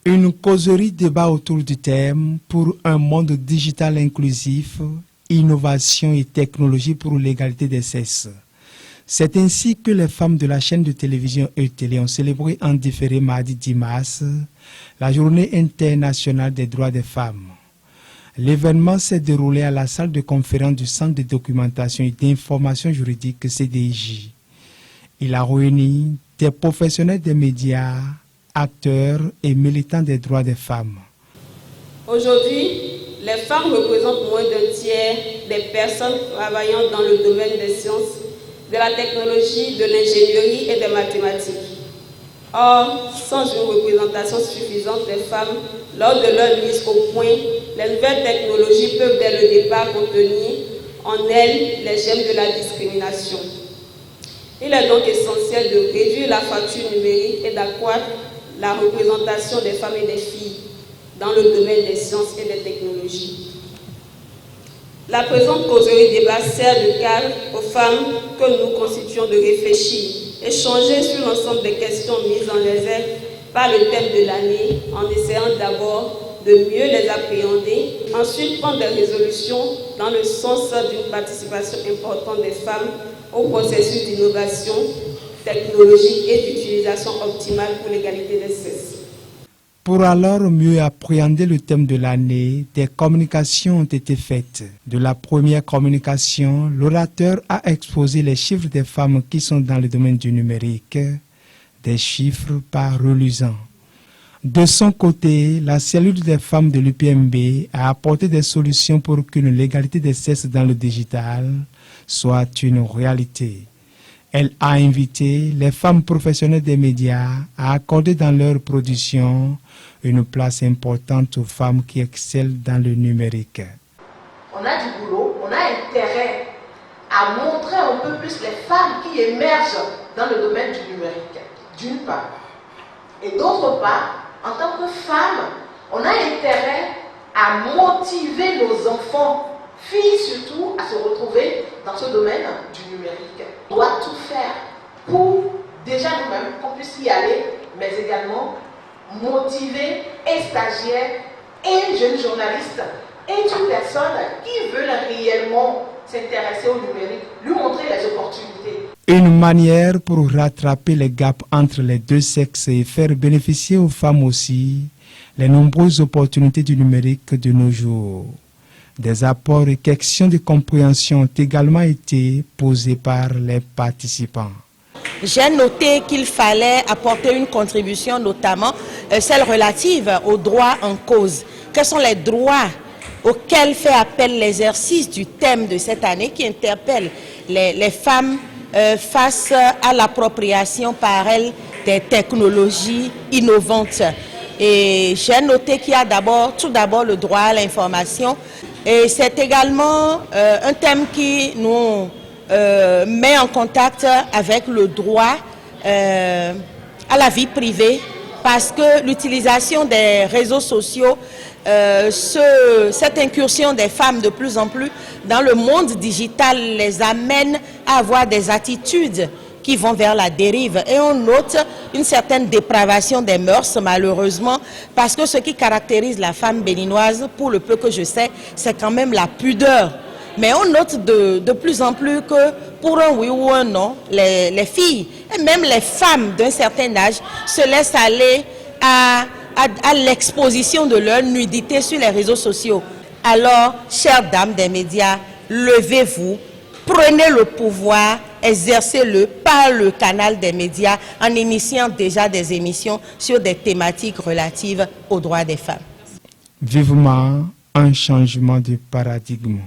Une causerie débat autour du thème pour un monde digital inclusif, innovation et technologie pour l'égalité des sexes. C'est ainsi que les femmes de la chaîne de télévision ETélé ont célébré en différé mardi 10 mars la Journée internationale des droits des femmes. L'événement s'est déroulé à la salle de conférence du Centre de documentation et d'information juridique CDJ. Il a réuni des professionnels des médias, acteurs et militants des droits des femmes. Aujourd'hui, les femmes représentent moins d'un tiers des personnes travaillant dans le domaine des sciences, de la technologie, de l'ingénierie et des mathématiques. Or, sans une représentation suffisante des femmes lors de leur mise au point, les nouvelles technologies peuvent dès le départ contenir en elles les gemmes de la discrimination. Il est donc essentiel de réduire la fracture numérique et d'accroître la représentation des femmes et des filles dans le domaine des sciences et des technologies. La présente causerie débat sert de cadre aux femmes que nous constituons de réfléchir, échanger sur l'ensemble des questions mises en exergue par le thème de l'année, en essayant d'abord de mieux les appréhender, ensuite prendre des résolutions dans le sens d'une participation importante des femmes au processus d'innovation technologique et d'utilisation optimale pour l'égalité des sexes. Pour alors mieux appréhender le thème de l'année, des communications ont été faites. De la première communication, l'orateur a exposé les chiffres des femmes qui sont dans le domaine du numérique, des chiffres pas reluisants. De son côté, la cellule des femmes de l'UPMB a apporté des solutions pour qu'une l'égalité des sexes dans le digital soit une réalité. Elle a invité les femmes professionnelles des médias à accorder dans leur production une place importante aux femmes qui excellent dans le numérique. On a du boulot, on a intérêt à montrer un peu plus les femmes qui émergent dans le domaine du numérique, d'une part. Et d'autre part, en tant que femmes, on a intérêt à motiver nos enfants, filles surtout, à se retrouver dans ce domaine du numérique. On doit tout faire pour déjà nous-mêmes qu'on puisse y aller, mais également motiver et stagiaires et jeunes journalistes et toute personne qui veut réellement s'intéresser au numérique, lui montrer les opportunités. Une manière pour rattraper les gaps entre les deux sexes et faire bénéficier aux femmes aussi les nombreuses opportunités du numérique de nos jours. Des apports et questions de compréhension ont également été posés par les participants. J'ai noté qu'il fallait apporter une contribution, notamment celle relative aux droits en cause. Quels sont les droits auxquels fait appel l'exercice du thème de cette année qui interpelle les femmes face à l'appropriation par elles des technologies innovantes. Et j'ai noté qu'il y a tout d'abord le droit à l'information. Et c'est également un thème qui nous met en contact avec le droit à la vie privée, parce que l'utilisation des réseaux sociaux, cette incursion des femmes de plus en plus dans le monde digital les amène à avoir des attitudes qui vont vers la dérive. Et on note une certaine dépravation des mœurs, malheureusement, parce que ce qui caractérise la femme béninoise, pour le peu que je sais, c'est quand même la pudeur. Mais on note de plus en plus que pour un oui ou un non, les filles et même les femmes d'un certain âge se laissent aller à l'exposition de leur nudité sur les réseaux sociaux. Alors, chères dames des médias, levez-vous, prenez le pouvoir, exercez-le par le canal des médias en initiant déjà des émissions sur des thématiques relatives aux droits des femmes. Vivement un changement de paradigme.